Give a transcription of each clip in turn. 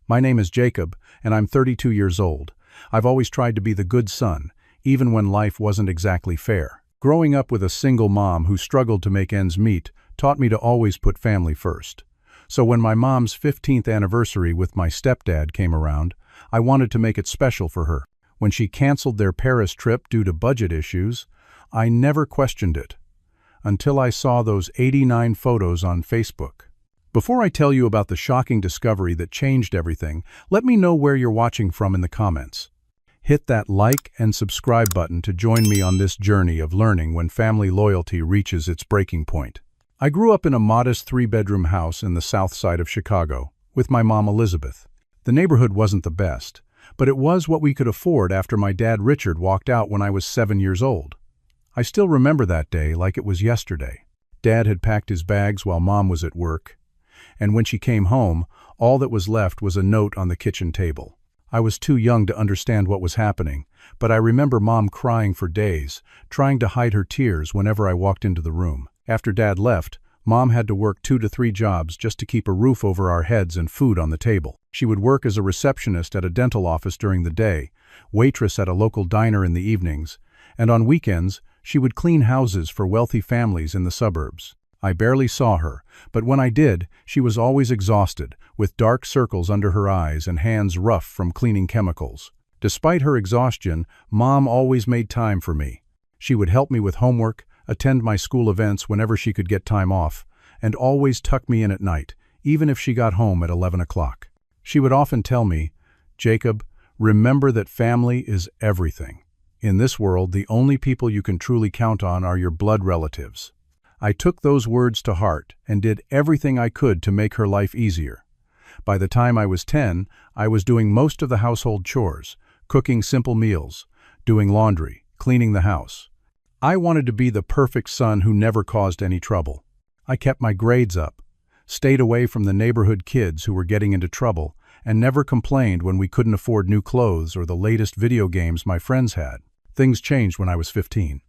My name is Jacob, and I'm 32 years old. I've always tried to be the good son, even when life wasn't exactly fair. Growing up with a single mom who struggled to make ends meet taught me to always put family first. So when my mom's 15th anniversary with my stepdad came around, I wanted to make it special for her. When she canceled their Paris trip due to budget issues, I never questioned it, until I saw those 89 photos on Facebook. Before I tell you about the shocking discovery that changed everything, let me know where you're watching from in the comments. Hit that like and subscribe button to join me on this journey of learning when family loyalty reaches its breaking point. I grew up in a modest 3-bedroom house in the south side of Chicago, with my mom Elizabeth. The neighborhood wasn't the best, but it was what we could afford after my dad Richard walked out when I was 7 years old. I still remember that day like it was yesterday. Dad had packed his bags while Mom was at work, and when she came home, all that was left was a note on the kitchen table. I was too young to understand what was happening, but I remember Mom crying for days, trying to hide her tears whenever I walked into the room. After Dad left, Mom had to work 2 to 3 jobs just to keep a roof over our heads and food on the table. She would work as a receptionist at a dental office during the day, waitress at a local diner in the evenings, and on weekends, she would clean houses for wealthy families in the suburbs. I barely saw her, but when I did, she was always exhausted, with dark circles under her eyes and hands rough from cleaning chemicals. Despite her exhaustion, Mom always made time for me. She would help me with homework, attend my school events whenever she could get time off, and always tuck me in at night, even if she got home at 11 o'clock. She would often tell me, "Jacob, remember that family is everything. In this world, the only people you can truly count on are your blood relatives." I took those words to heart and did everything I could to make her life easier. By the time I was 10, I was doing most of the household chores, cooking simple meals, doing laundry, cleaning the house. I wanted to be the perfect son who never caused any trouble. I kept my grades up, stayed away from the neighborhood kids who were getting into trouble, and never complained when we couldn't afford new clothes or the latest video games my friends had. Things changed when I was 15.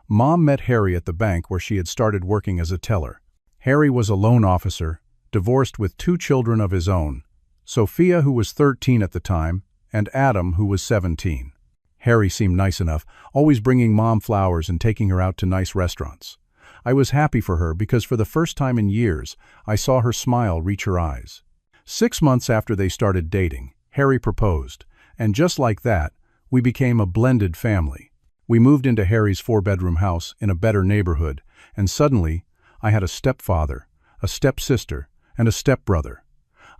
Mom met Harry at the bank where she had started working as a teller. Harry was a loan officer, divorced with 2 children of his own, Sophia, who was 13 at the time, and Adam, who was 17. Harry seemed nice enough, always bringing Mom flowers and taking her out to nice restaurants. I was happy for her because for the first time in years, I saw her smile reach her eyes. 6 months after they started dating, Harry proposed, and just like that, we became a blended family. We moved into Harry's 4-bedroom house in a better neighborhood, and suddenly, I had a stepfather, a stepsister, and a stepbrother.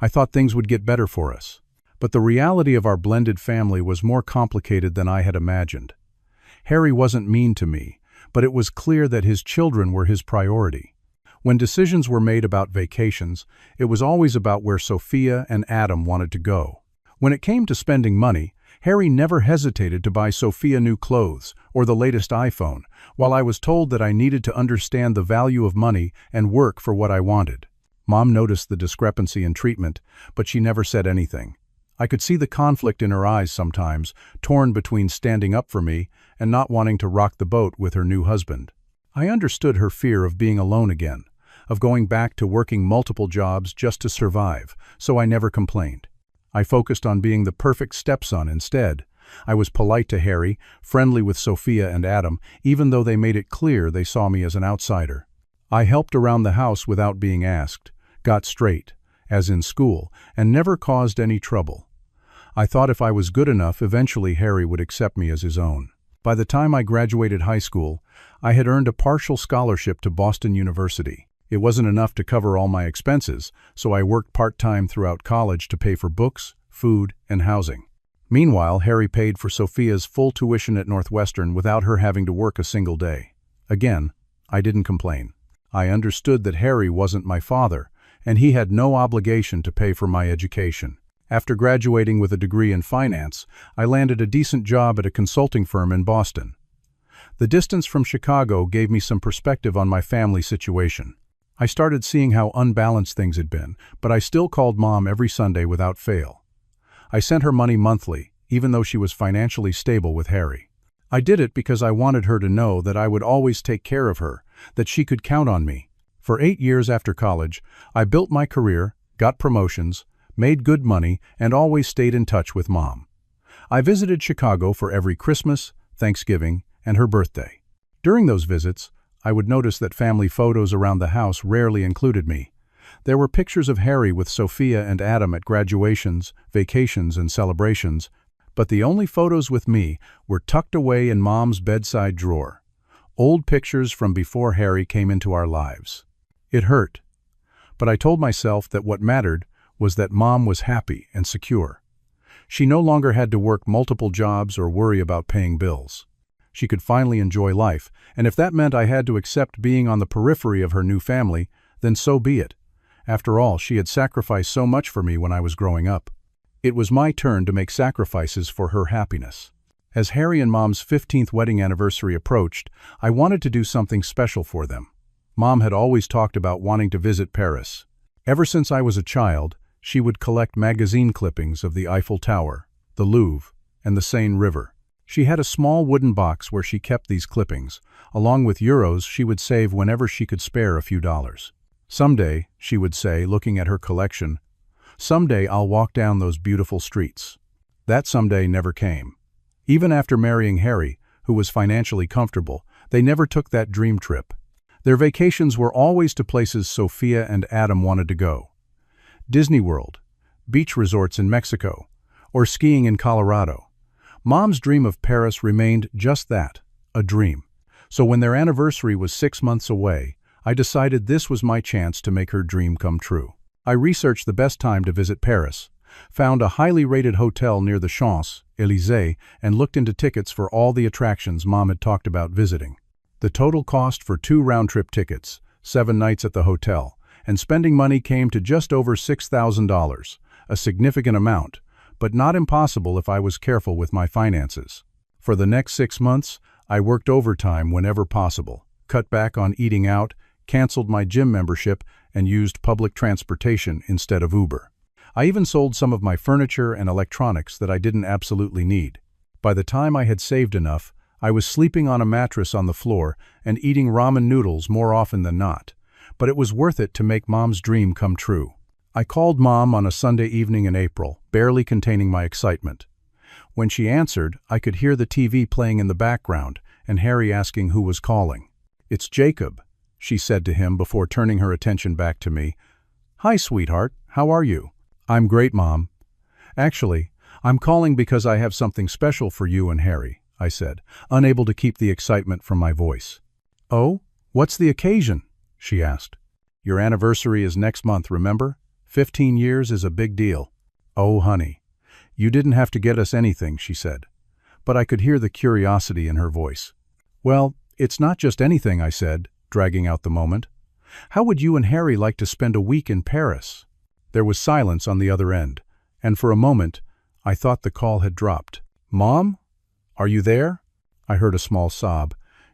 I thought things would get better for us. But the reality of our blended family was more complicated than I had imagined. Harry wasn't mean to me, but it was clear that his children were his priority. When decisions were made about vacations, it was always about where Sophia and Adam wanted to go. When it came to spending money, Harry never hesitated to buy Sophia new clothes or the latest iPhone, while I was told that I needed to understand the value of money and work for what I wanted. Mom noticed the discrepancy in treatment, but she never said anything. I could see the conflict in her eyes sometimes, torn between standing up for me and not wanting to rock the boat with her new husband. I understood her fear of being alone again, of going back to working multiple jobs just to survive, so I never complained. I focused on being the perfect stepson instead. I was polite to Harry, friendly with Sophia and Adam, even though they made it clear they saw me as an outsider. I helped around the house without being asked, got straight, as in school, and never caused any trouble. I thought if I was good enough, eventually Harry would accept me as his own. By the time I graduated high school, I had earned a partial scholarship to Boston University. It wasn't enough to cover all my expenses, so I worked part-time throughout college to pay for books, food, and housing. Meanwhile, Harry paid for Sophia's full tuition at Northwestern without her having to work a single day. Again, I didn't complain. I understood that Harry wasn't my father, and he had no obligation to pay for my education. After graduating with a degree in finance, I landed a decent job at a consulting firm in Boston. The distance from Chicago gave me some perspective on my family situation. I started seeing how unbalanced things had been, but I still called Mom every Sunday without fail. I sent her money monthly, even though she was financially stable with Harry. I did it because I wanted her to know that I would always take care of her, that she could count on me. For 8 years after college, I built my career, got promotions, made good money, and always stayed in touch with Mom. I visited Chicago for every Christmas, Thanksgiving, and her birthday. During those visits, I would notice that family photos around the house rarely included me. There were pictures of Harry with Sophia and Adam at graduations, vacations, and celebrations, but the only photos with me were tucked away in Mom's bedside drawer. Old pictures from before Harry came into our lives. It hurt, but I told myself that what mattered was that Mom was happy and secure. She no longer had to work multiple jobs or worry about paying bills. She could finally enjoy life, and if that meant I had to accept being on the periphery of her new family, then so be it. After all, she had sacrificed so much for me when I was growing up. It was my turn to make sacrifices for her happiness. As Harry and Mom's 15th wedding anniversary approached, I wanted to do something special for them. Mom had always talked about wanting to visit Paris. Ever since I was a child, she would collect magazine clippings of the Eiffel Tower, the Louvre, and the Seine River. She had a small wooden box where she kept these clippings, along with euros she would save whenever she could spare a few dollars. "Someday," she would say, looking at her collection, "someday I'll walk down those beautiful streets." That someday never came. Even after marrying Harry, who was financially comfortable, they never took that dream trip. Their vacations were always to places Sophia and Adam wanted to go. Disney World, beach resorts in Mexico, or skiing in Colorado. Mom's dream of Paris remained just that, a dream. So when their anniversary was 6 months away, I decided this was my chance to make her dream come true. I researched the best time to visit Paris, found a highly rated hotel near the Champs-Élysées, and looked into tickets for all the attractions Mom had talked about visiting. The total cost for 2 round-trip tickets, 7 nights at the hotel, and spending money came to just over $6,000, a significant amount, but not impossible if I was careful with my finances. For the next 6 months, I worked overtime whenever possible, cut back on eating out, canceled my gym membership, and used public transportation instead of Uber. I even sold some of my furniture and electronics that I didn't absolutely need. By the time I had saved enough, I was sleeping on a mattress on the floor and eating ramen noodles more often than not. But it was worth it to make Mom's dream come true. I called Mom on a Sunday evening in April, barely containing my excitement. When she answered, I could hear the TV playing in the background and Harry asking who was calling. "It's Jacob," she said to him before turning her attention back to me. "Hi, sweetheart. How are you?" "I'm great, Mom. Actually, I'm calling because I have something special for you and Harry," I said, unable to keep the excitement from my voice. "Oh, what's the occasion?" she asked. "Your anniversary is next month, remember? 15 years is a big deal." "Oh, honey, you didn't have to get us anything," she said. But I could hear the curiosity in her voice. "Well, it's not just anything," I said, dragging out the moment. "How would you and Harry like to spend a week in Paris?" There was silence on the other end, and for a moment, I thought the call had dropped. "Mom? Are you there?" I heard a small sob.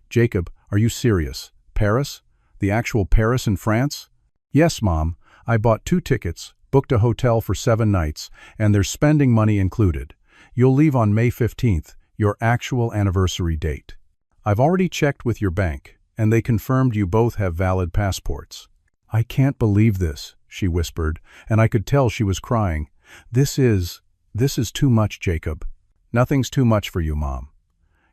"Jacob, are you serious? Paris? The actual Paris in France?" "Yes, Mom. I bought 2 tickets, booked a hotel for 7 nights, and there's spending money included. You'll leave on May 15th, your actual anniversary date. I've already checked with your bank, and they confirmed you both have valid passports." "I can't believe this," she whispered, and I could tell she was crying. This is too much, Jacob." "Nothing's too much for you, Mom.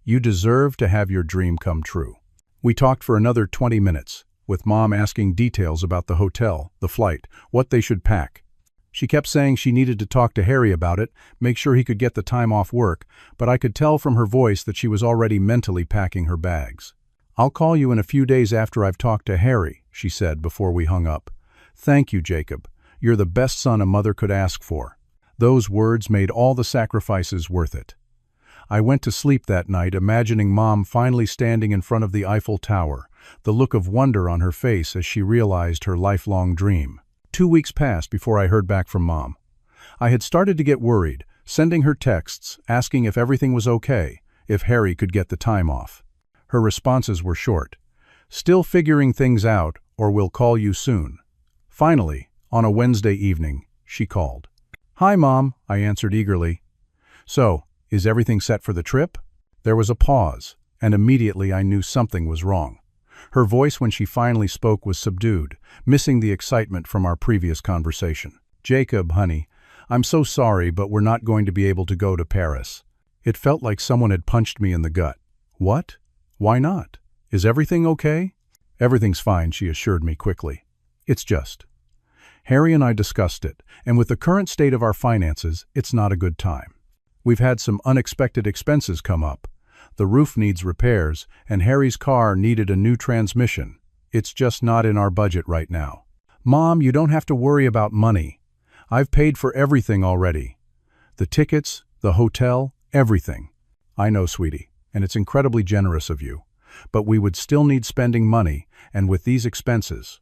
You deserve to have your dream come true." We talked for another 20 minutes, with Mom asking details about the hotel, the flight, what they should pack. She kept saying she needed to talk to Harry about it, make sure he could get the time off work, but I could tell from her voice that she was already mentally packing her bags. "I'll call you in a few days after I've talked to Harry," she said before we hung up. "Thank you, Jacob. You're the best son a mother could ask for." Those words made all the sacrifices worth it. I went to sleep that night imagining Mom finally standing in front of the Eiffel Tower, the look of wonder on her face as she realized her lifelong dream. 2 weeks passed before I heard back from Mom. I had started to get worried, sending her texts, asking if everything was okay, if Harry could get the time off. Her responses were short. "Still figuring things out, or we'll call you soon." Finally, on a Wednesday evening, she called. "Hi, Mom," I answered eagerly. "So, is everything set for the trip?" There was a pause, and immediately I knew something was wrong. Her voice when she finally spoke was subdued, missing the excitement from our previous conversation. "Jacob, honey, "I'm so sorry, but we're not going to be able to go to Paris." It felt like someone had punched me in the gut. "What? Why not? Is everything okay?" "Everything's fine," she assured me quickly. "It's just." Harry and I discussed it, and with the current state of our finances, it's not a good time. We've had some unexpected expenses come up. The roof needs repairs, and Harry's car needed a new transmission. It's just not in our budget right now. "Mom, you don't have to worry about money. I've paid for everything already. The tickets, the hotel, everything." "I know, sweetie, and it's incredibly generous of you. But we would still need spending money, and with these expenses,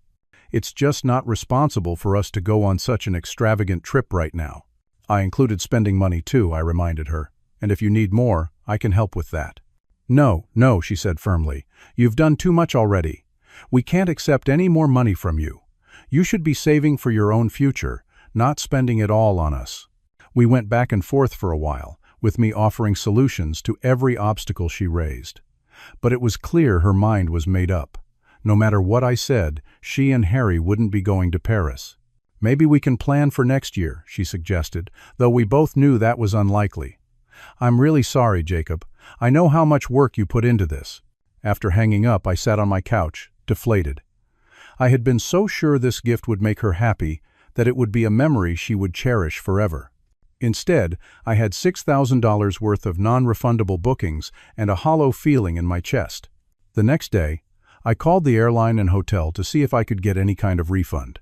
it's just not responsible for us to go on such an extravagant trip right now." "I included spending money too," I reminded her, "and if you need more, I can help with that." "No, no," she said firmly. "You've done too much already. We can't accept any more money from you. You should be saving for your own future, not spending it all on us." We went back and forth for a while, with me offering solutions to every obstacle she raised. But it was clear her mind was made up. No matter what I said, she and Harry wouldn't be going to Paris. "Maybe we can plan for next year," she suggested, though we both knew that was unlikely. "I'm really sorry, Jacob. I know how much work you put into this." After hanging up, I sat on my couch, deflated. I had been so sure this gift would make her happy, that it would be a memory she would cherish forever. Instead, I had $6,000 worth of non-refundable bookings and a hollow feeling in my chest. The next day, I called the airline and hotel to see if I could get any kind of refund.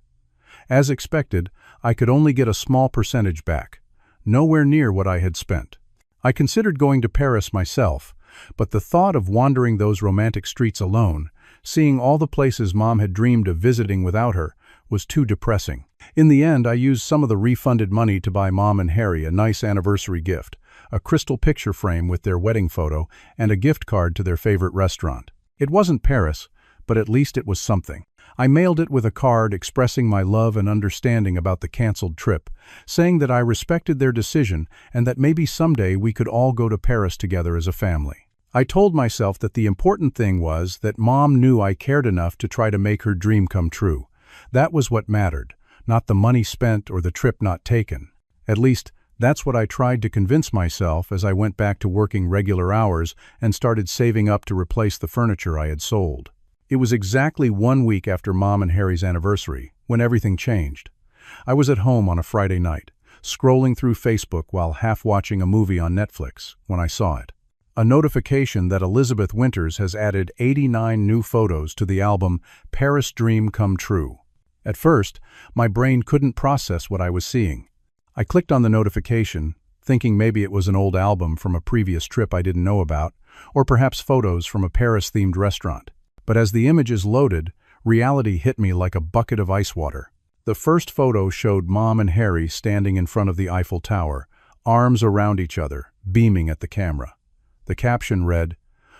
As expected, I could only get a small percentage back, nowhere near what I had spent. I considered going to Paris myself, but the thought of wandering those romantic streets alone, seeing all the places Mom had dreamed of visiting without her, was too depressing. In the end, I used some of the refunded money to buy Mom and Harry a nice anniversary gift, a crystal picture frame with their wedding photo, and a gift card to their favorite restaurant. It wasn't Paris, but at least it was something. I mailed it with a card expressing my love and understanding about the canceled trip, saying that I respected their decision and that maybe someday we could all go to Paris together as a family. I told myself that the important thing was that Mom knew I cared enough to try to make her dream come true. That was what mattered, not the money spent or the trip not taken. At least, that's what I tried to convince myself as I went back to working regular hours and started saving up to replace the furniture I had sold. It was exactly 1 week after Mom and Harry's anniversary, when everything changed. I was at home on a Friday night, scrolling through Facebook while half watching a movie on Netflix, when I saw it. A notification that Elizabeth Winters has added 89 new photos to the album Paris Dream Come True. At first, my brain couldn't process what I was seeing. I clicked on the notification, thinking maybe it was an old album from a previous trip I didn't know about, or perhaps photos from a Paris-themed restaurant. But as the images loaded, reality hit me like a bucket of ice water. The first photo showed Mom and Harry standing in front of the Eiffel Tower, arms around each other, beaming at the camera. The caption read,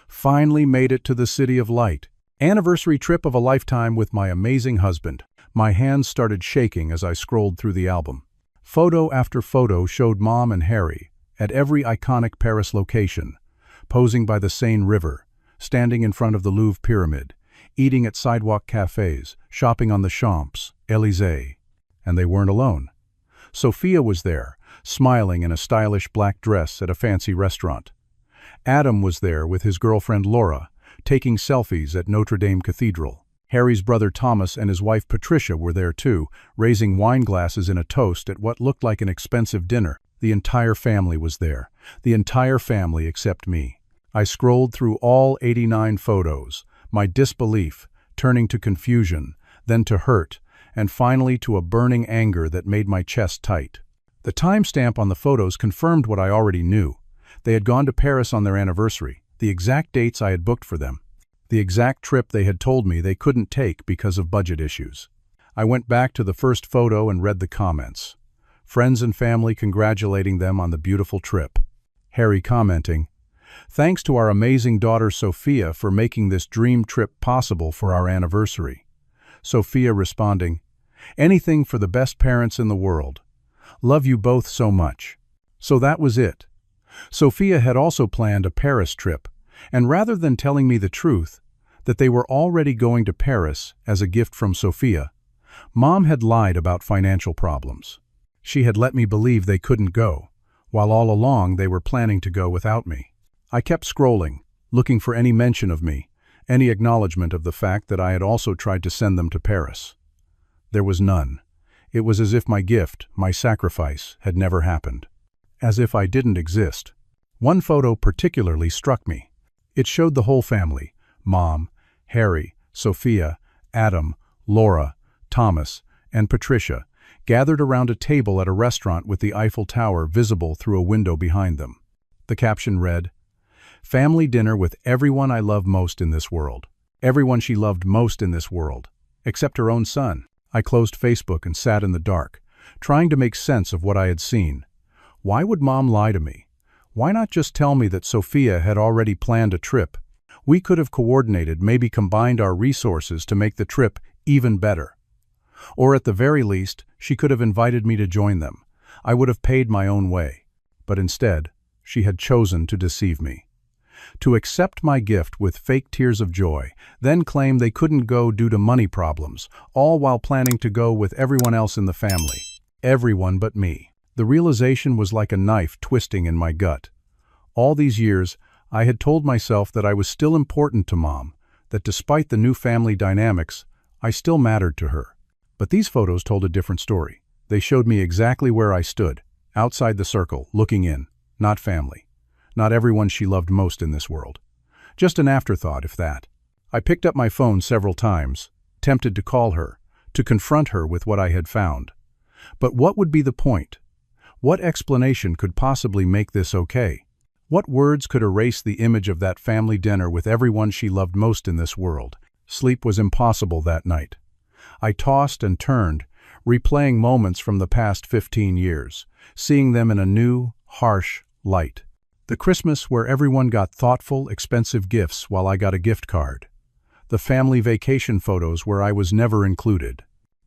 "Finally made it to the City of Light. Anniversary trip of a lifetime with my amazing husband." My hands started shaking as I scrolled through the album. Photo after photo showed Mom and Harry, at every iconic Paris location, posing by the Seine River, standing in front of the Louvre Pyramid, eating at sidewalk cafes, shopping on the Champs-Élysées. And they weren't alone. Sophia was there, smiling in a stylish black dress at a fancy restaurant. Adam was there with his girlfriend Laura, taking selfies at Notre Dame Cathedral. Harry's brother Thomas and his wife Patricia were there too, raising wine glasses in a toast at what looked like an expensive dinner. The entire family was there. The entire family except me. I scrolled through all 89 photos, my disbelief turning to confusion, then to hurt, and finally to a burning anger that made my chest tight. The timestamp on the photos confirmed what I already knew. They had gone to Paris on their anniversary, the exact dates I had booked for them. The exact trip they had told me they couldn't take because of budget issues. I went back to the first photo and read the comments. Friends and family congratulating them on the beautiful trip. Harry commenting, "Thanks to our amazing daughter Sophia for making this dream trip possible for our anniversary." Sophia responding, "Anything for the best parents in the world. Love you both so much." So that was it. Sophia had also planned a Paris trip, and rather than telling me the truth, that they were already going to Paris as a gift from Sophia, Mom had lied about financial problems. She had let me believe they couldn't go, while all along they were planning to go without me. I kept scrolling, looking for any mention of me, any acknowledgement of the fact that I had also tried to send them to Paris. There was none. It was as if my gift, my sacrifice, had never happened. As if I didn't exist. One photo particularly struck me. It showed the whole family: Mom, Harry, Sophia, Adam, Laura, Thomas, and Patricia, gathered around a table at a restaurant with the Eiffel Tower visible through a window behind them. The caption read, "Family dinner with everyone I love most in this world." Everyone she loved most in this world, except her own son. I closed Facebook and sat in the dark, trying to make sense of what I had seen. Why would Mom lie to me? Why not just tell me that Sophia had already planned a trip? We could have coordinated, maybe combined our resources to make the trip even better. Or at the very least, she could have invited me to join them. I would have paid my own way. But instead, she had chosen to deceive me. To accept my gift with fake tears of joy, then claim they couldn't go due to money problems, all while planning to go with everyone else in the family. Everyone but me. The realization was like a knife twisting in my gut. All these years, I had told myself that I was still important to Mom, that despite the new family dynamics, I still mattered to her. But these photos told a different story. They showed me exactly where I stood, outside the circle, looking in, not family. Not everyone she loved most in this world. Just an afterthought, if that. I picked up my phone several times, tempted to call her, to confront her with what I had found. But what would be the point? What explanation could possibly make this okay? What words could erase the image of that family dinner with everyone she loved most in this world? Sleep was impossible that night. I tossed and turned, replaying moments from the past 15 years, seeing them in a new, harsh light. The Christmas where everyone got thoughtful, expensive gifts while I got a gift card. The family vacation photos where I was never included.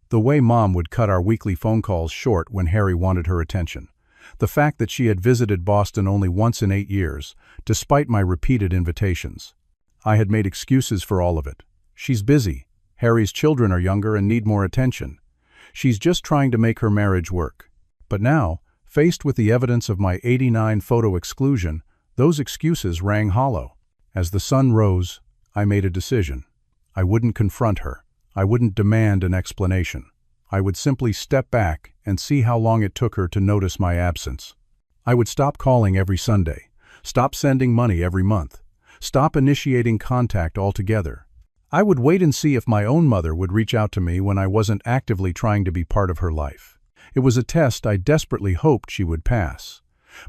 The way Mom would cut our weekly phone calls short when Harry wanted her attention. The fact that she had visited Boston only once in 8 years, despite my repeated invitations. I had made excuses for all of it. She's busy. Harry's children are younger and need more attention. She's just trying to make her marriage work. But now, faced with the evidence of my '89 photo exclusion, those excuses rang hollow. As the sun rose, I made a decision. I wouldn't confront her. I wouldn't demand an explanation. I would simply step back and see how long it took her to notice my absence. I would stop calling every Sunday, stop sending money every month, stop initiating contact altogether. I would wait and see if my own mother would reach out to me when I wasn't actively trying to be part of her life. It was a test I desperately hoped she would pass.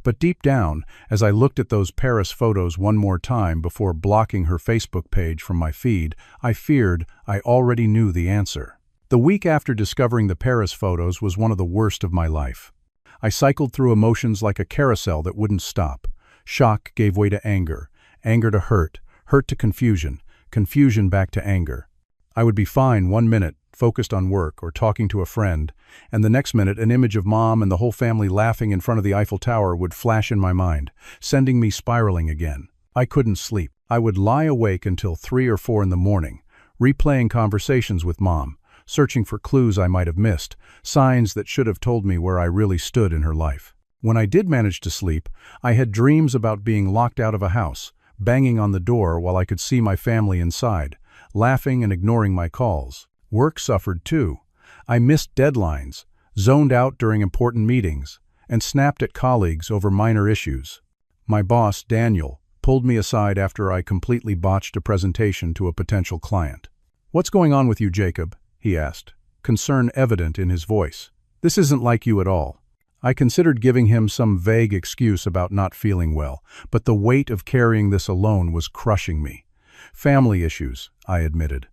But deep down, as I looked at those Paris photos one more time before blocking her Facebook page from my feed, I feared I already knew the answer. The week after discovering the Paris photos was one of the worst of my life. I cycled through emotions like a carousel that wouldn't stop. Shock gave way to anger, anger to hurt, hurt to confusion, confusion back to anger. I would be fine 1 minute, focused on work or talking to a friend, and the next minute an image of Mom and the whole family laughing in front of the Eiffel Tower would flash in my mind, sending me spiraling again. I couldn't sleep. I would lie awake until 3 or 4 in the morning, replaying conversations with Mom, searching for clues I might have missed, signs that should have told me where I really stood in her life. When I did manage to sleep, I had dreams about being locked out of a house, banging on the door while I could see my family inside, laughing and ignoring my calls. Work suffered too. I missed deadlines, zoned out during important meetings, and snapped at colleagues over minor issues. My boss, Daniel, pulled me aside after I completely botched a presentation to a potential client. "What's going on with you, Jacob?" he asked, concern evident in his voice. "This isn't like you at all." I considered giving him some vague excuse about not feeling well, but the weight of carrying this alone was crushing me. "Family issues," I admitted.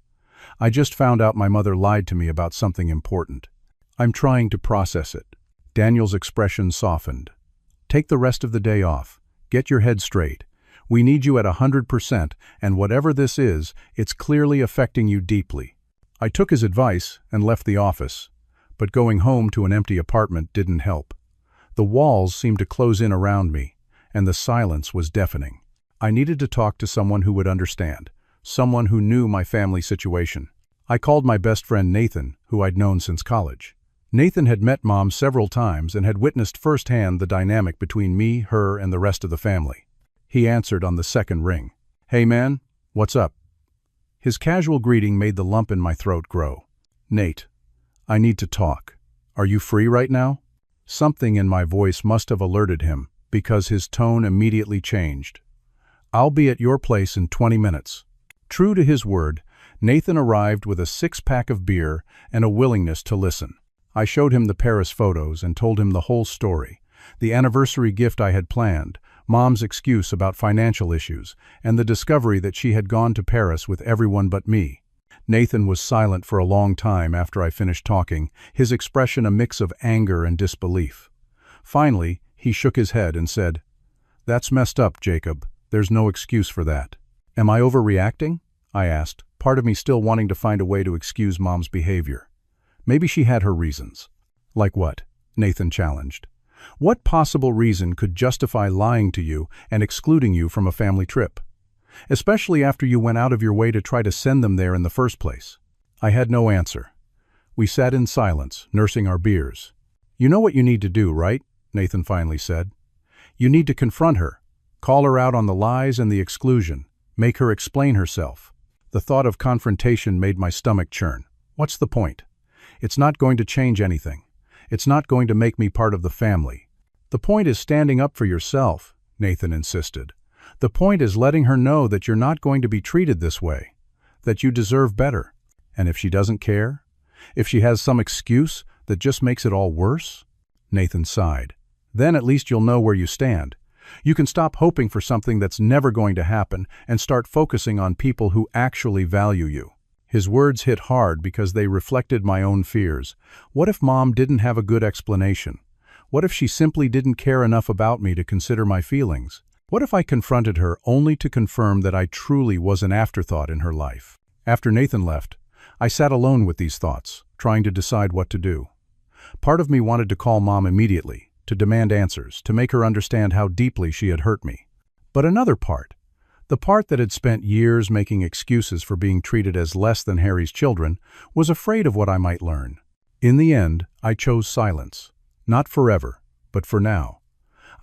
"I just found out my mother lied to me about something important. I'm trying to process it." Daniel's expression softened. "Take the rest of the day off. Get your head straight. We need you at 100%, and whatever this is, it's clearly affecting you deeply." I took his advice and left the office, but going home to an empty apartment didn't help. The walls seemed to close in around me, and the silence was deafening. I needed to talk to someone who would understand, someone who knew my family situation. I called my best friend Nathan, who I'd known since college. Nathan had met Mom several times and had witnessed firsthand the dynamic between me, her, and the rest of the family. He answered on the second ring. "Hey man, what's up?" His casual greeting made the lump in my throat grow. "Nate, I need to talk. Are you free right now?" Something in my voice must have alerted him, because his tone immediately changed. "I'll be at your place in 20 minutes. True to his word, Nathan arrived with a 6-pack of beer and a willingness to listen. I showed him the Paris photos and told him the whole story. The anniversary gift I had planned, Mom's excuse about financial issues, and the discovery that she had gone to Paris with everyone but me. Nathan was silent for a long time after I finished talking, his expression a mix of anger and disbelief. Finally, he shook his head and said, "That's messed up, Jacob. There's no excuse for that." "Am I overreacting?" I asked, part of me still wanting to find a way to excuse Mom's behavior. Maybe she had her reasons. "Like what?" Nathan challenged. "What possible reason could justify lying to you and excluding you from a family trip? Especially after you went out of your way to try to send them there in the first place." I had no answer. We sat in silence, nursing our beers. "You know what you need to do, right?" Nathan finally said. "You need to confront her, call her out on the lies and the exclusion, make her explain herself." The thought of confrontation made my stomach churn. What's the point? It's not going to change anything. It's not going to make me part of the family. "The point is standing up for yourself," Nathan insisted. "The point is letting her know that you're not going to be treated this way, that you deserve better. And if she doesn't care? If she has some excuse that just makes it all worse?" Nathan sighed. "Then at least you'll know where you stand. You can stop hoping for something that's never going to happen and start focusing on people who actually value you." His words hit hard because they reflected my own fears. What if Mom didn't have a good explanation? What if she simply didn't care enough about me to consider my feelings? What if I confronted her only to confirm that I truly was an afterthought in her life? After Nathan left, I sat alone with these thoughts, trying to decide what to do. Part of me wanted to call Mom immediately, to demand answers, to make her understand how deeply she had hurt me. But another part, the part that had spent years making excuses for being treated as less than Harry's children, was afraid of what I might learn. In the end, I chose silence. Not forever, but for now.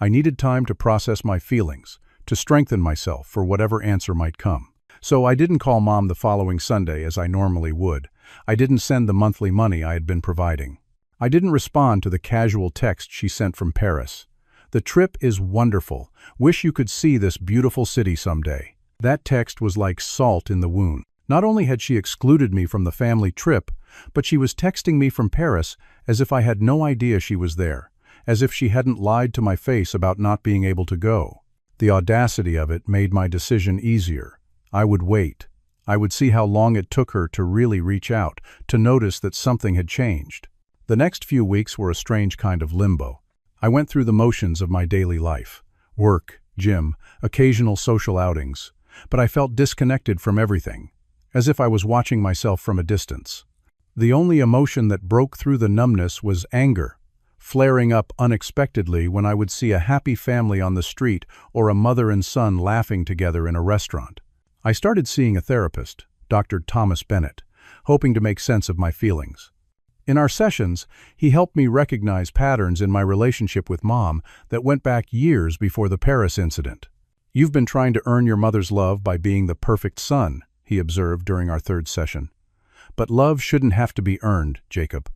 I needed time to process my feelings, to strengthen myself for whatever answer might come. So I didn't call Mom the following Sunday as I normally would. I didn't send the monthly money I had been providing. I didn't respond to the casual text she sent from Paris. "The trip is wonderful. Wish you could see this beautiful city someday." That text was like salt in the wound. Not only had she excluded me from the family trip, but she was texting me from Paris as if I had no idea she was there, as if she hadn't lied to my face about not being able to go. The audacity of it made my decision easier. I would wait. I would see how long it took her to really reach out, to notice that something had changed. The next few weeks were a strange kind of limbo. I went through the motions of my daily life. Work, gym, occasional social outings. But I felt disconnected from everything, as if I was watching myself from a distance. The only emotion that broke through the numbness was anger, flaring up unexpectedly when I would see a happy family on the street or a mother and son laughing together in a restaurant. I started seeing a therapist, Dr. Thomas Bennett, hoping to make sense of my feelings. In our sessions, he helped me recognize patterns in my relationship with Mom that went back years before the Paris incident. "You've been trying to earn your mother's love by being the perfect son," he observed during our third session. "But love shouldn't have to be earned, Jacob.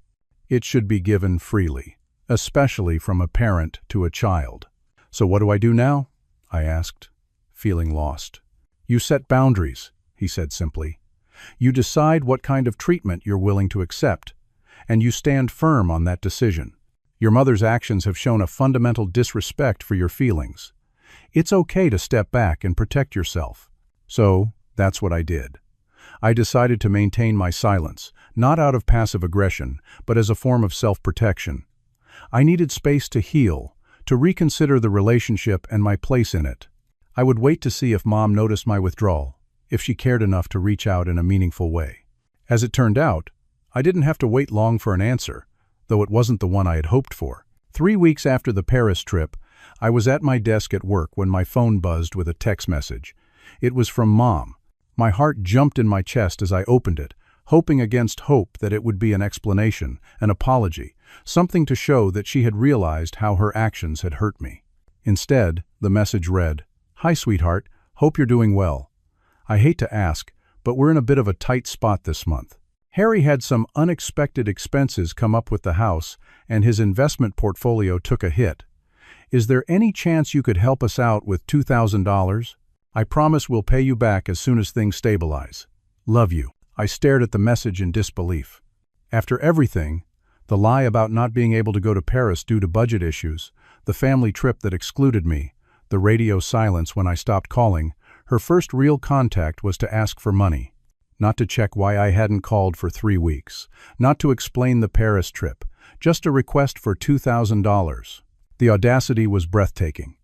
It should be given freely, especially from a parent to a child." "So what do I do now?" I asked, feeling lost. "You set boundaries," he said simply. "You decide what kind of treatment you're willing to accept, and you stand firm on that decision. Your mother's actions have shown a fundamental disrespect for your feelings. It's okay to step back and protect yourself." So, that's what I did. I decided to maintain my silence, not out of passive aggression, but as a form of self-protection. I needed space to heal, to reconsider the relationship and my place in it. I would wait to see if Mom noticed my withdrawal, if she cared enough to reach out in a meaningful way. As it turned out, I didn't have to wait long for an answer, though it wasn't the one I had hoped for. 3 weeks after the Paris trip, I was at my desk at work when my phone buzzed with a text message. It was from Mom. My heart jumped in my chest as I opened it, hoping against hope that it would be an explanation, an apology, something to show that she had realized how her actions had hurt me. Instead, the message read, "Hi, sweetheart, hope you're doing well. I hate to ask, but we're in a bit of a tight spot this month. Harry had some unexpected expenses come up with the house, and his investment portfolio took a hit. Is there any chance you could help us out with $2,000? I promise we'll pay you back as soon as things stabilize. Love you." I stared at the message in disbelief. After everything, the lie about not being able to go to Paris due to budget issues, the family trip that excluded me, the radio silence when I stopped calling, her first real contact was to ask for money. Not to check why I hadn't called for 3 weeks, not to explain the Paris trip, just a request for $2,000. The audacity was breathtaking.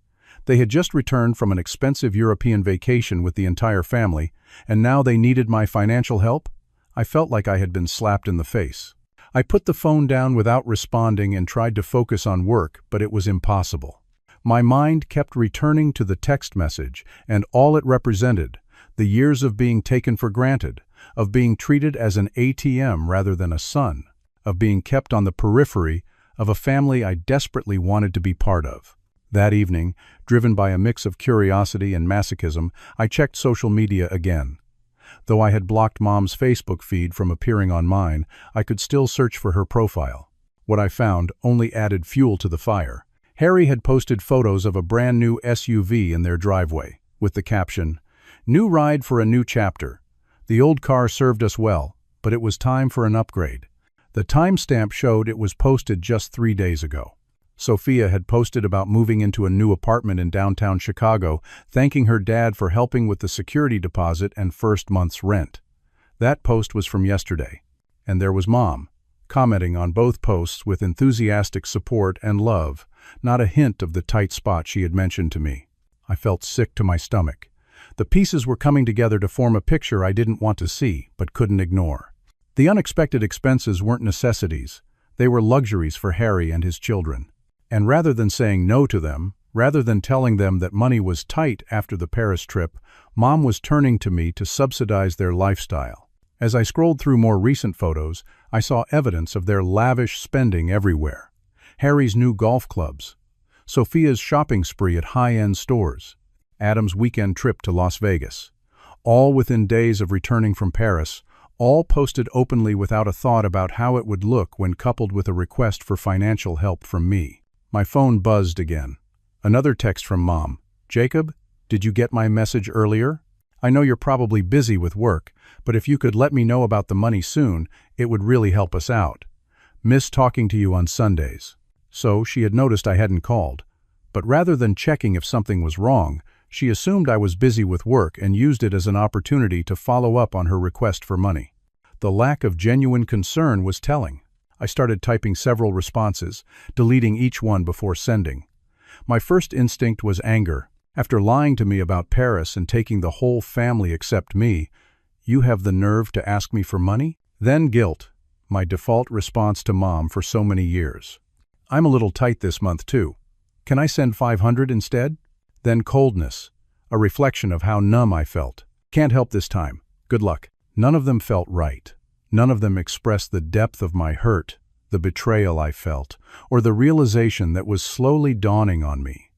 They had just returned from an expensive European vacation with the entire family, and now they needed my financial help? I felt like I had been slapped in the face. I put the phone down without responding and tried to focus on work, but it was impossible. My mind kept returning to the text message and all it represented, the years of being taken for granted, of being treated as an ATM rather than a son, of being kept on the periphery of a family I desperately wanted to be part of. That evening, driven by a mix of curiosity and masochism, I checked social media again. Though I had blocked Mom's Facebook feed from appearing on mine, I could still search for her profile. What I found only added fuel to the fire. Harry had posted photos of a brand new SUV in their driveway, with the caption, "New ride for a new chapter. The old car served us well, but it was time for an upgrade." The timestamp showed it was posted just 3 days ago. Sophia had posted about moving into a new apartment in downtown Chicago, thanking her dad for helping with the security deposit and first month's rent. That post was from yesterday, and there was Mom, commenting on both posts with enthusiastic support and love, not a hint of the tight spot she had mentioned to me. I felt sick to my stomach. The pieces were coming together to form a picture I didn't want to see, but couldn't ignore. The unexpected expenses weren't necessities. They were luxuries for Harry and his children. And rather than saying no to them, rather than telling them that money was tight after the Paris trip, Mom was turning to me to subsidize their lifestyle. As I scrolled through more recent photos, I saw evidence of their lavish spending everywhere. Harry's new golf clubs, Sophia's shopping spree at high-end stores, Adam's weekend trip to Las Vegas. All within days of returning from Paris, all posted openly without a thought about how it would look when coupled with a request for financial help from me. My phone buzzed again. Another text from Mom. "Jacob, did you get my message earlier? I know you're probably busy with work, but if you could let me know about the money soon, it would really help us out. Miss talking to you on Sundays." So she had noticed I hadn't called. But rather than checking if something was wrong, she assumed I was busy with work and used it as an opportunity to follow up on her request for money. The lack of genuine concern was telling. I started typing several responses, deleting each one before sending. My first instinct was anger. After lying to me about Paris and taking the whole family except me, you have the nerve to ask me for money? Then guilt, my default response to Mom for so many years. I'm a little tight this month too. Can I send $500 instead? Then coldness, a reflection of how numb I felt. Can't help this time. Good luck. None of them felt right. None of them expressed the depth of my hurt, the betrayal I felt, or the realization that was slowly dawning on me,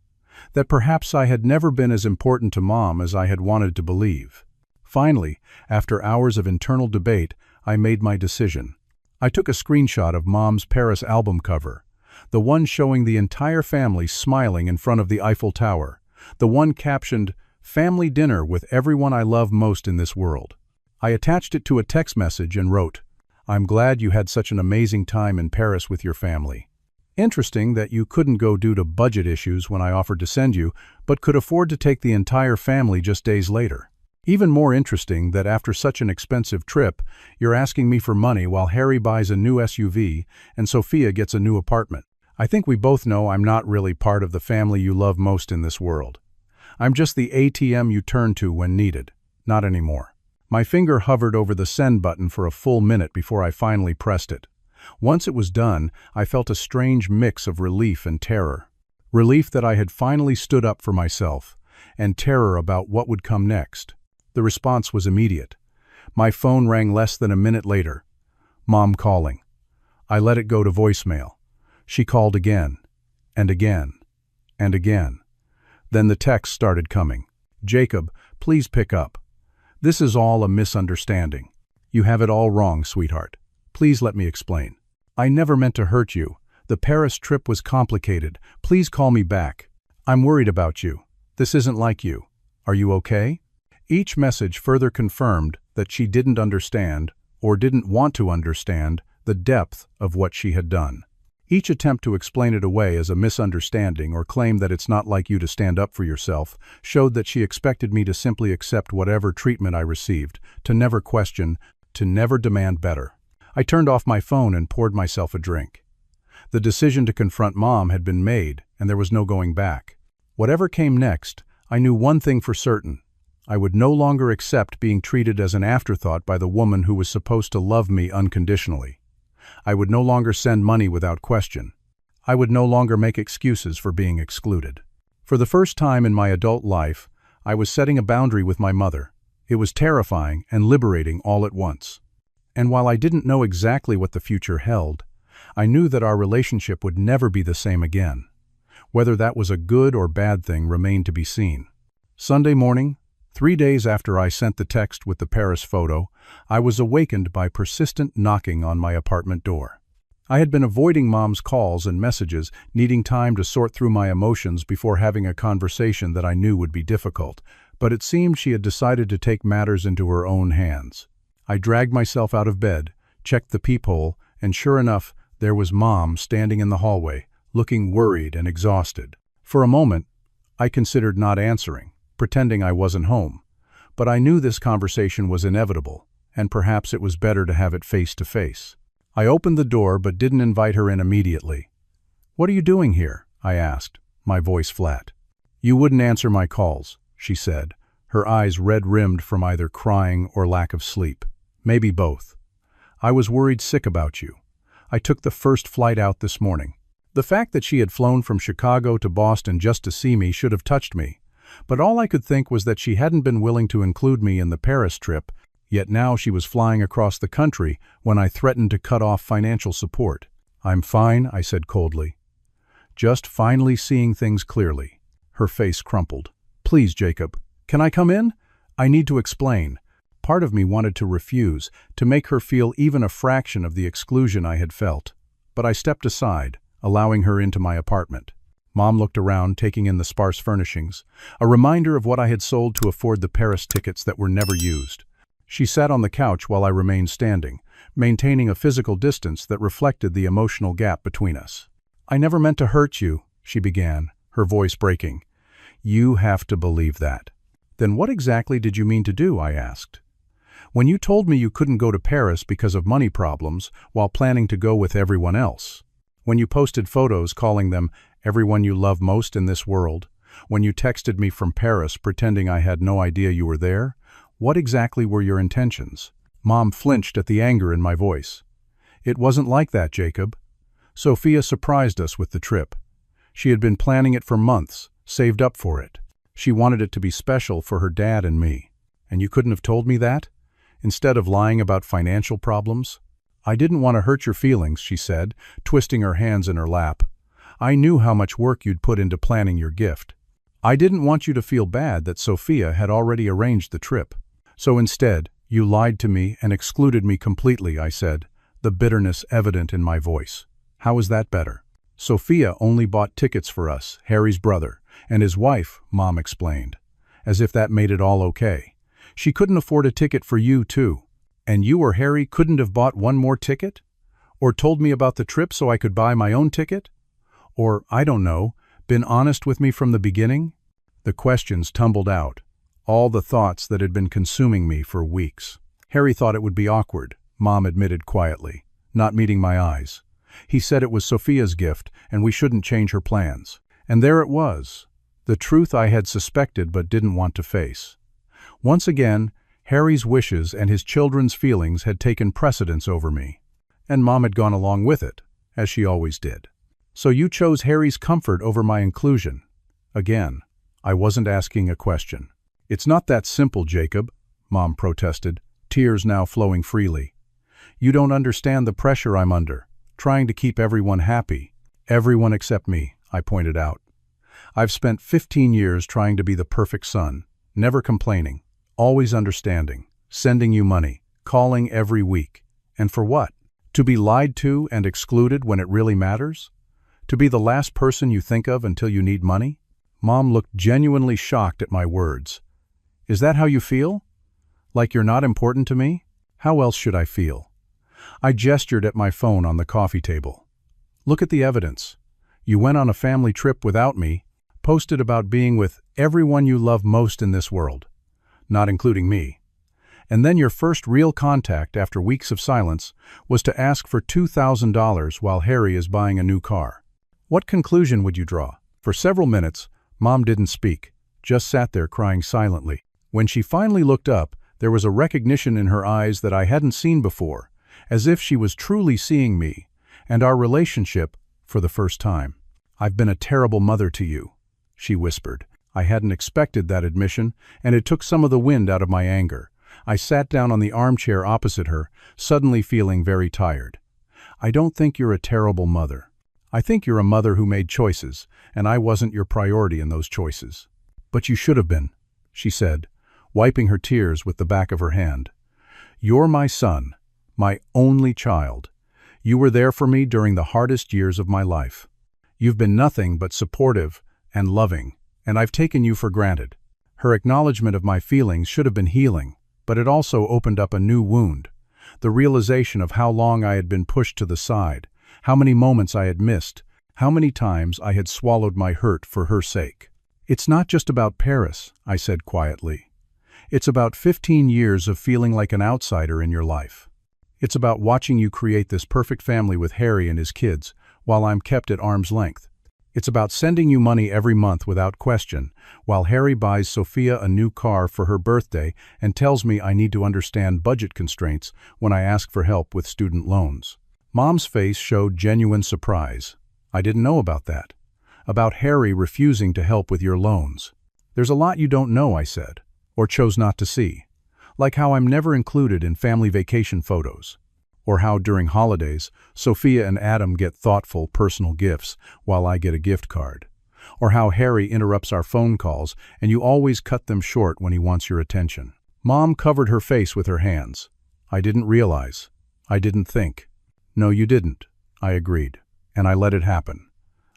that perhaps I had never been as important to Mom as I had wanted to believe. Finally, after hours of internal debate, I made my decision. I took a screenshot of Mom's Paris album cover, the one showing the entire family smiling in front of the Eiffel Tower, the one captioned, "Family dinner with everyone I love most in this world." I attached it to a text message and wrote, "I'm glad you had such an amazing time in Paris with your family. Interesting that you couldn't go due to budget issues when I offered to send you, but could afford to take the entire family just days later. Even more interesting that after such an expensive trip, you're asking me for money while Harry buys a new SUV and Sophia gets a new apartment. I think we both know I'm not really part of the family you love most in this world. I'm just the ATM you turn to when needed. Not anymore." My finger hovered over the send button for a full minute before I finally pressed it. Once it was done, I felt a strange mix of relief and terror. Relief that I had finally stood up for myself, and terror about what would come next. The response was immediate. My phone rang less than a minute later. Mom calling. I let it go to voicemail. She called again, and again, and again. Then the text started coming. Jacob, please pick up. This is all a misunderstanding. You have it all wrong, sweetheart. Please let me explain. I never meant to hurt you. The Paris trip was complicated. Please call me back. I'm worried about you. This isn't like you. Are you okay? Each message further confirmed that she didn't understand, or didn't want to understand, the depth of what she had done. Each attempt to explain it away as a misunderstanding or claim that it's not like you to stand up for yourself showed that she expected me to simply accept whatever treatment I received, to never question, to never demand better. I turned off my phone and poured myself a drink. The decision to confront Mom had been made, and there was no going back. Whatever came next, I knew one thing for certain. I would no longer accept being treated as an afterthought by the woman who was supposed to love me unconditionally. I would no longer send money without question. I would no longer make excuses for being excluded. For the first time in my adult life, I was setting a boundary with my mother. It was terrifying and liberating all at once. And while I didn't know exactly what the future held, I knew that our relationship would never be the same again. Whether that was a good or bad thing remained to be seen. Sunday morning, 3 days after I sent the text with the Paris photo, I was awakened by persistent knocking on my apartment door. I had been avoiding Mom's calls and messages, needing time to sort through my emotions before having a conversation that I knew would be difficult, but it seemed she had decided to take matters into her own hands. I dragged myself out of bed, checked the peephole, and sure enough, there was Mom standing in the hallway, looking worried and exhausted. For a moment, I considered not answering, pretending I wasn't home. But I knew this conversation was inevitable, and perhaps it was better to have it face to face. I opened the door but didn't invite her in immediately. "What are you doing here?" I asked, my voice flat. "You wouldn't answer my calls," she said, her eyes red-rimmed from either crying or lack of sleep. Maybe both. "I was worried sick about you. I took the first flight out this morning." The fact that she had flown from Chicago to Boston just to see me should have touched me, but all I could think was that she hadn't been willing to include me in the Paris trip, yet now she was flying across the country when I threatened to cut off financial support. "I'm fine," I said coldly. Just finally seeing things clearly. Her face crumpled. "Please, Jacob, can I come in? I need to explain." Part of me wanted to refuse, to make her feel even a fraction of the exclusion I had felt. But I stepped aside, allowing her into my apartment. Mom looked around, taking in the sparse furnishings, a reminder of what I had sold to afford the Paris tickets that were never used. She sat on the couch while I remained standing, maintaining a physical distance that reflected the emotional gap between us. "I never meant to hurt you," she began, her voice breaking. "You have to believe that." "Then what exactly did you mean to do?" I asked. "When you told me you couldn't go to Paris because of money problems while planning to go with everyone else. When you posted photos calling them everyone you love most in this world. When you texted me from Paris pretending I had no idea you were there. What exactly were your intentions?" Mom flinched at the anger in my voice. "It wasn't like that, Jacob. Sophia surprised us with the trip. She had been planning it for months, saved up for it. She wanted it to be special for her dad and me. And you couldn't have told me that? Instead of lying about financial problems?" "I didn't want to hurt your feelings," she said, twisting her hands in her lap. "I knew how much work you'd put into planning your gift. I didn't want you to feel bad that Sophia had already arranged the trip. So instead, you lied to me and excluded me completely," I said, the bitterness evident in my voice. "How is that better?" "Sophia only bought tickets for us, Harry's brother, and his wife," Mom explained, as if that made it all okay. "She couldn't afford a ticket for you, too. And you or Harry couldn't have bought one more ticket? Or told me about the trip so I could buy my own ticket? Or, I don't know, been honest with me from the beginning?" The questions tumbled out, all the thoughts that had been consuming me for weeks. "Harry thought it would be awkward," Mom admitted quietly, not meeting my eyes. "He said it was Sophia's gift and we shouldn't change her plans. And there it was, the truth I had suspected but didn't want to face. Once again, Harry's wishes and his children's feelings had taken precedence over me. And Mom had gone along with it, as she always did. "So you chose Harry's comfort over my inclusion." Again, I wasn't asking a question. "It's not that simple, Jacob," Mom protested. tears now flowing freely. You don't understand the pressure I'm under, trying to keep everyone happy. Everyone except me, I pointed out. I've spent 15 years trying to be the perfect son, never complaining, always understanding, sending you money, calling every week. And for what? To be lied to and excluded when it really matters? To be the last person you think of until you need money? Mom looked genuinely shocked at my words. Is that how you feel? Like you're not important to me? How else should I feel? I gestured at my phone on the coffee table. Look at the evidence. You went on a family trip without me, posted about being with everyone you love most in this world, not including me. And then your first real contact after weeks of silence was to ask for $2,000 while Harry is buying a new car. What conclusion would you draw? For several minutes, Mom didn't speak, just sat there crying silently. When she finally looked up, there was a recognition in her eyes that I hadn't seen before, as if she was truly seeing me and our relationship for the first time. I've been a terrible mother to you, she whispered. I hadn't expected that admission, and it took some of the wind out of my anger. I sat down on the armchair opposite her, suddenly feeling very tired. I don't think you're a terrible mother. I think you're a mother who made choices, and I wasn't your priority in those choices. But you should have been, she said, wiping her tears with the back of her hand. You're my son, my only child. You were there for me during the hardest years of my life. You've been nothing but supportive and loving, and I've taken you for granted. Her acknowledgement of my feelings should have been healing, but it also opened up a new wound. The realization of how long I had been pushed to the side, how many moments I had missed, how many times I had swallowed my hurt for her sake. It's not just about Paris, I said quietly. It's about 15 years of feeling like an outsider in your life. It's about watching you create this perfect family with Harry and his kids, while I'm kept at arm's length. It's about sending you money every month without question, while Harry buys Sophia a new car for her birthday and tells me I need to understand budget constraints when I ask for help with student loans. Mom's face showed genuine surprise. I didn't know about that. About Harry refusing to help with your loans. There's a lot you don't know, I said, or chose not to see. Like how I'm never included in family vacation photos. Or how during holidays, Sophia and Adam get thoughtful, personal gifts while I get a gift card. Or how Harry interrupts our phone calls and you always cut them short when he wants your attention. Mom covered her face with her hands. I didn't realize. I didn't think. No, you didn't, I agreed, and I let it happen.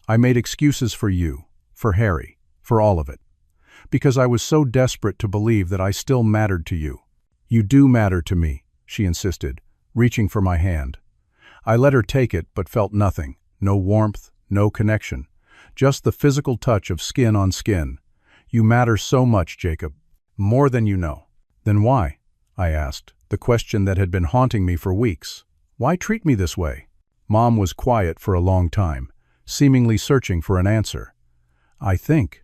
I made excuses for you, for Harry, for all of it. Because I was so desperate to believe that I still mattered to you. You do matter to me, she insisted, reaching for my hand. I let her take it, but felt nothing, no warmth, no connection, just the physical touch of skin on skin. You matter so much, Jacob, more than you know. Then why? I asked, the question that had been haunting me for weeks. Why treat me this way? Mom was quiet for a long time, seemingly searching for an answer. I think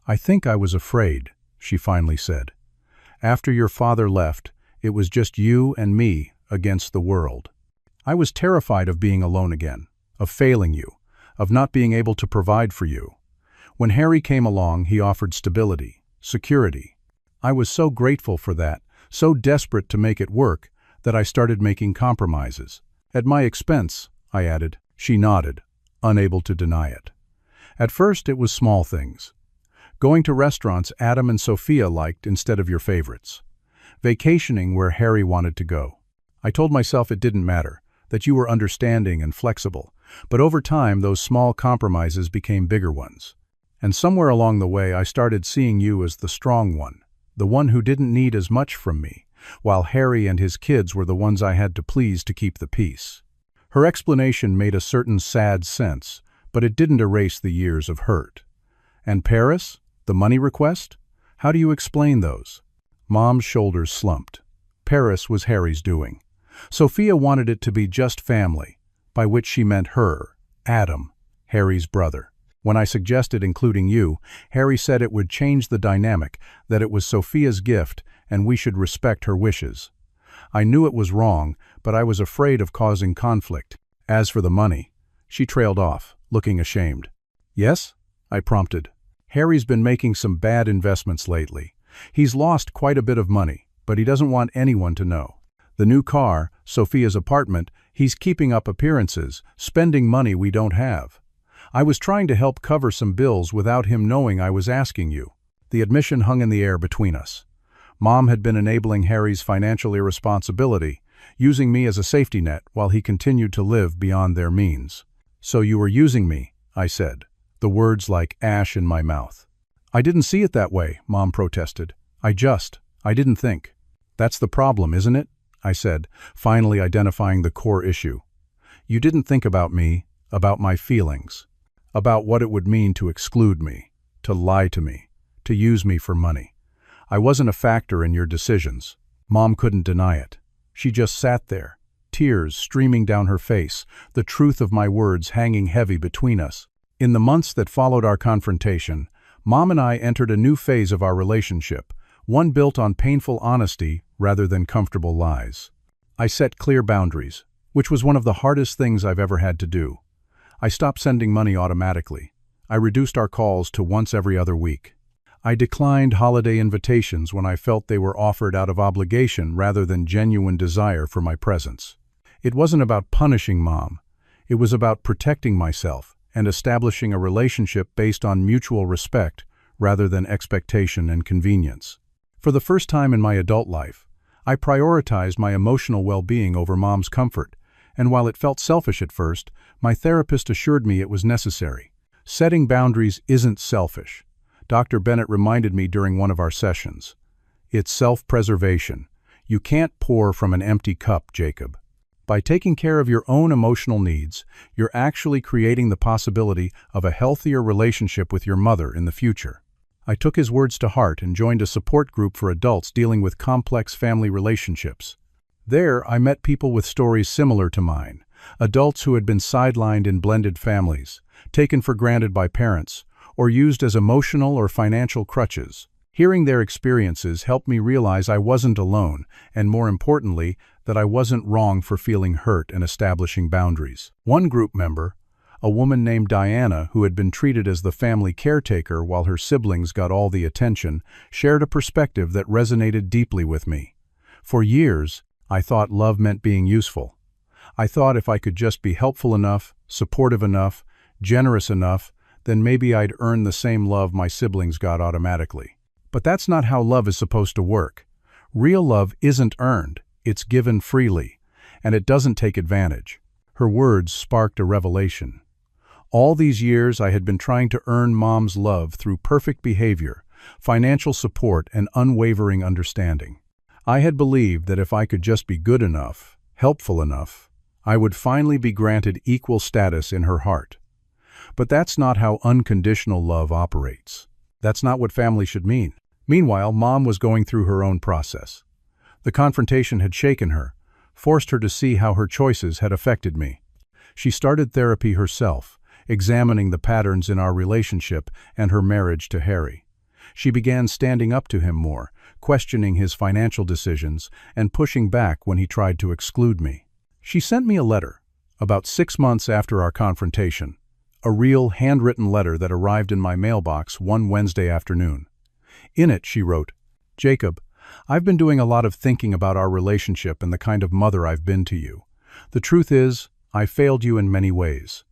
I was afraid, she finally said. After your father left, it was just you and me against the world. I was terrified of being alone again, of failing you, of not being able to provide for you. When Harry came along, he offered stability, security. I was so grateful for that, so desperate to make it work, that I started making compromises. At my expense, I added. She nodded, unable to deny it. At first, it was small things. Going to restaurants Adam and Sophia liked instead of your favorites. Vacationing where Harry wanted to go. I told myself it didn't matter, that you were understanding and flexible, but over time those small compromises became bigger ones. And somewhere along the way I started seeing you as the strong one, the one who didn't need as much from me, while Harry and his kids were the ones I had to please to keep the peace. Her explanation made a certain sad sense, but it didn't erase the years of hurt. And Paris? The money request? How do you explain those? Mom's shoulders slumped. Paris was Harry's doing. Sophia wanted it to be just family, by which she meant her, Adam, Harry's brother. When I suggested including you, Harry said it would change the dynamic, that it was Sophia's gift and we should respect her wishes. I knew it was wrong, but I was afraid of causing conflict. As for the money, she trailed off, looking ashamed. Yes? I prompted. Harry's been making some bad investments lately. He's lost quite a bit of money, but he doesn't want anyone to know. The new car, Sophia's apartment, he's keeping up appearances, spending money we don't have. I was trying to help cover some bills without him knowing I was asking you. The admission hung in the air between us. Mom had been enabling Harry's financial irresponsibility, using me as a safety net while he continued to live beyond their means. "So you were using me," I said, the words like ash in my mouth. "I didn't see it that way," Mom protested. I didn't think." "That's the problem, isn't it?" I said, finally identifying the core issue. "You didn't think about me, about my feelings, about what it would mean to exclude me, to lie to me, to use me for money. I wasn't a factor in your decisions." Mom couldn't deny it. She just sat there, tears streaming down her face, the truth of my words hanging heavy between us. In the months that followed our confrontation, Mom and I entered a new phase of our relationship, one built on painful honesty rather than comfortable lies. I set clear boundaries, which was one of the hardest things I've ever had to do. I stopped sending money automatically. I reduced our calls to once every other week. I declined holiday invitations when I felt they were offered out of obligation rather than genuine desire for my presence. It wasn't about punishing Mom. It was about protecting myself and establishing a relationship based on mutual respect rather than expectation and convenience. For the first time in my adult life, I prioritized my emotional well-being over Mom's comfort, and while it felt selfish at first, my therapist assured me it was necessary. Setting boundaries isn't selfish. Dr. Bennett reminded me during one of our sessions. It's self-preservation. You can't pour from an empty cup, Jacob. By taking care of your own emotional needs, you're actually creating the possibility of a healthier relationship with your mother in the future. I took his words to heart and joined a support group for adults dealing with complex family relationships. There, I met people with stories similar to mine, adults who had been sidelined in blended families, taken for granted by parents, or used as emotional or financial crutches. Hearing their experiences helped me realize I wasn't alone, and more importantly, that I wasn't wrong for feeling hurt and establishing boundaries. One group member, a woman named Diana who had been treated as the family caretaker while her siblings got all the attention, shared a perspective that resonated deeply with me. For years, I thought love meant being useful. I thought if I could just be helpful enough, supportive enough, generous enough, then maybe I'd earn the same love my siblings got automatically. But that's not how love is supposed to work. Real love isn't earned, it's given freely, and it doesn't take advantage. Her words sparked a revelation. All these years I had been trying to earn Mom's love through perfect behavior, financial support, and unwavering understanding. I had believed that if I could just be good enough, helpful enough, I would finally be granted equal status in her heart. But that's not how unconditional love operates. That's not what family should mean. Meanwhile, Mom was going through her own process. The confrontation had shaken her, forced her to see how her choices had affected me. She started therapy herself, examining the patterns in our relationship and her marriage to Harry. She began standing up to him more, questioning his financial decisions and pushing back when he tried to exclude me. She sent me a letter, about 6 months after our confrontation, a real handwritten letter that arrived in my mailbox one Wednesday afternoon. In it, she wrote, "Jacob, I've been doing a lot of thinking about our relationship and the kind of mother I've been to you. The truth is, I failed you in many ways.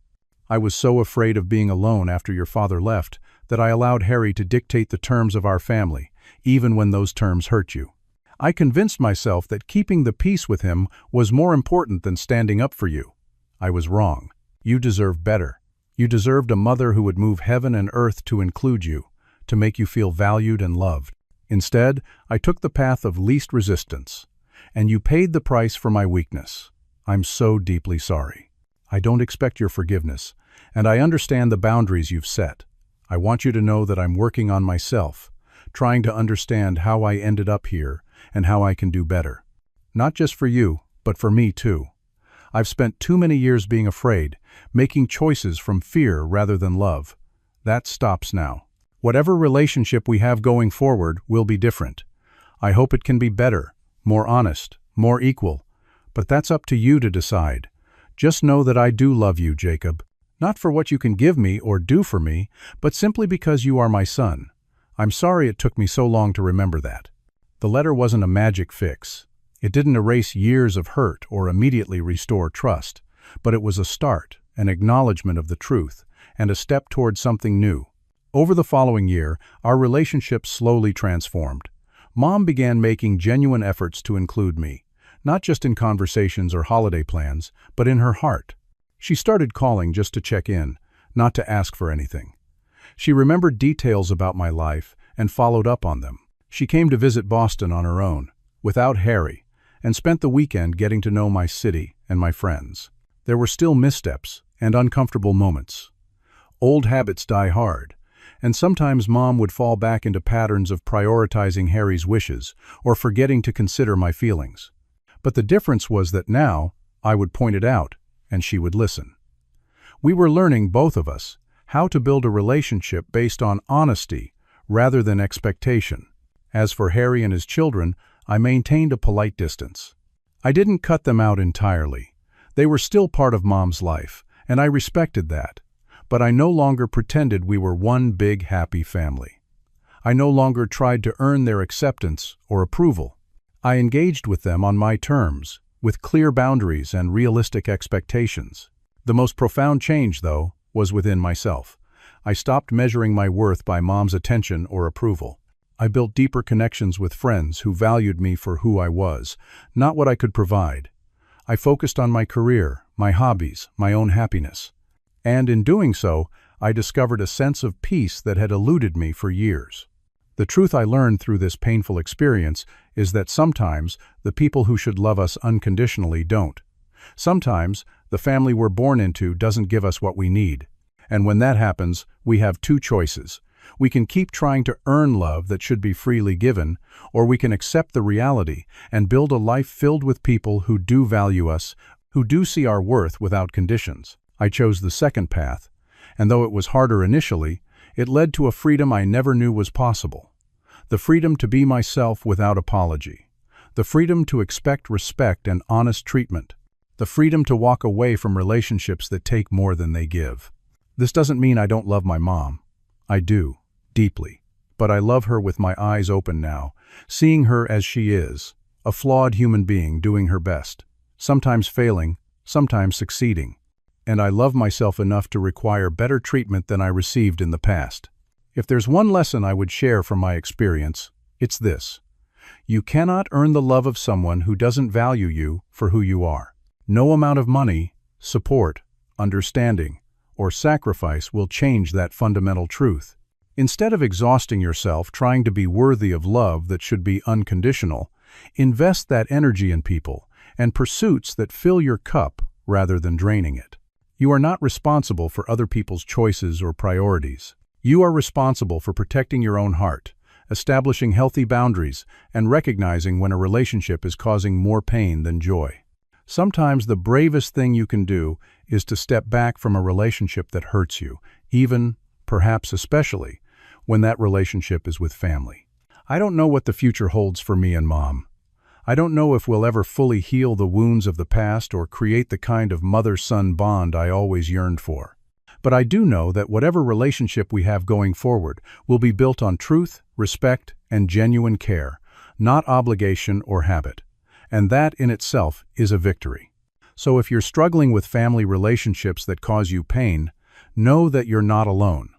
I was so afraid of being alone after your father left that I allowed Harry to dictate the terms of our family, even when those terms hurt you. I convinced myself that keeping the peace with him was more important than standing up for you. I was wrong. You deserve better. You deserved a mother who would move heaven and earth to include you, to make you feel valued and loved. Instead, I took the path of least resistance, and you paid the price for my weakness. I'm so deeply sorry. I don't expect your forgiveness, and I understand the boundaries you've set. I want you to know that I'm working on myself, trying to understand how I ended up here and how I can do better. Not just for you, but for me too. I've spent too many years being afraid, making choices from fear rather than love. That stops now. Whatever relationship we have going forward will be different. I hope it can be better, more honest, more equal, but that's up to you to decide. Just know that I do love you, Jacob. Not for what you can give me or do for me, but simply because you are my son. I'm sorry it took me so long to remember that." The letter wasn't a magic fix. It didn't erase years of hurt or immediately restore trust, but it was a start, an acknowledgement of the truth, and a step toward something new. Over the following year, our relationship slowly transformed. Mom began making genuine efforts to include me, not just in conversations or holiday plans, but in her heart. She started calling just to check in, not to ask for anything. She remembered details about my life and followed up on them. She came to visit Boston on her own, without Harry, and spent the weekend getting to know my city and my friends. There were still missteps and uncomfortable moments. Old habits die hard, and sometimes Mom would fall back into patterns of prioritizing Harry's wishes or forgetting to consider my feelings. But the difference was that now I would point it out, and she would listen. We were learning, both of us, how to build a relationship based on honesty rather than expectation. As for Harry and his children, I maintained a polite distance. I didn't cut them out entirely. They were still part of Mom's life, and I respected that. But I no longer pretended we were one big happy family. I no longer tried to earn their acceptance or approval. I engaged with them on my terms, with clear boundaries and realistic expectations. The most profound change, though, was within myself. I stopped measuring my worth by Mom's attention or approval. I built deeper connections with friends who valued me for who I was, not what I could provide. I focused on my career, my hobbies, my own happiness. And in doing so, I discovered a sense of peace that had eluded me for years. The truth I learned through this painful experience is that sometimes the people who should love us unconditionally don't. Sometimes the family we're born into doesn't give us what we need. And when that happens, we have two choices. We can keep trying to earn love that should be freely given, or we can accept the reality and build a life filled with people who do value us, who do see our worth without conditions. I chose the second path, and though it was harder initially, it led to a freedom I never knew was possible. The freedom to be myself without apology. The freedom to expect respect and honest treatment. The freedom to walk away from relationships that take more than they give. This doesn't mean I don't love my mom. I do, deeply. But I love her with my eyes open now, seeing her as she is, a flawed human being doing her best, sometimes failing, sometimes succeeding. And I love myself enough to require better treatment than I received in the past. If there's one lesson I would share from my experience, it's this. You cannot earn the love of someone who doesn't value you for who you are. No amount of money, support, understanding, or sacrifice will change that fundamental truth. Instead of exhausting yourself trying to be worthy of love that should be unconditional, invest that energy in people and pursuits that fill your cup rather than draining it. You are not responsible for other people's choices or priorities. You are responsible for protecting your own heart, establishing healthy boundaries, and recognizing when a relationship is causing more pain than joy. Sometimes the bravest thing you can do is to step back from a relationship that hurts you, even, perhaps especially, when that relationship is with family. I don't know what the future holds for me and Mom. I don't know if we'll ever fully heal the wounds of the past or create the kind of mother-son bond I always yearned for. But I do know that whatever relationship we have going forward will be built on truth, respect, and genuine care, not obligation or habit. And that in itself is a victory. So if you're struggling with family relationships that cause you pain, know that you're not alone.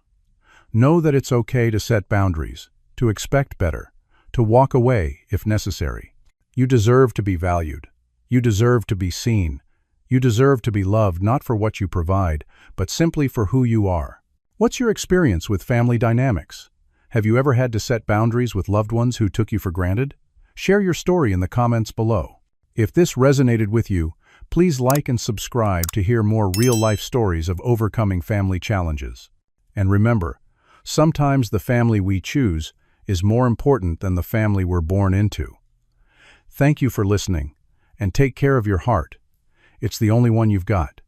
Know that it's okay to set boundaries, to expect better, to walk away if necessary. You deserve to be valued. You deserve to be seen. You deserve to be loved not for what you provide, but simply for who you are. What's your experience with family dynamics? Have you ever had to set boundaries with loved ones who took you for granted? Share your story in the comments below. If this resonated with you, please like and subscribe to hear more real-life stories of overcoming family challenges. And remember, sometimes the family we choose is more important than the family we're born into. Thank you for listening, and take care of your heart. It's the only one you've got.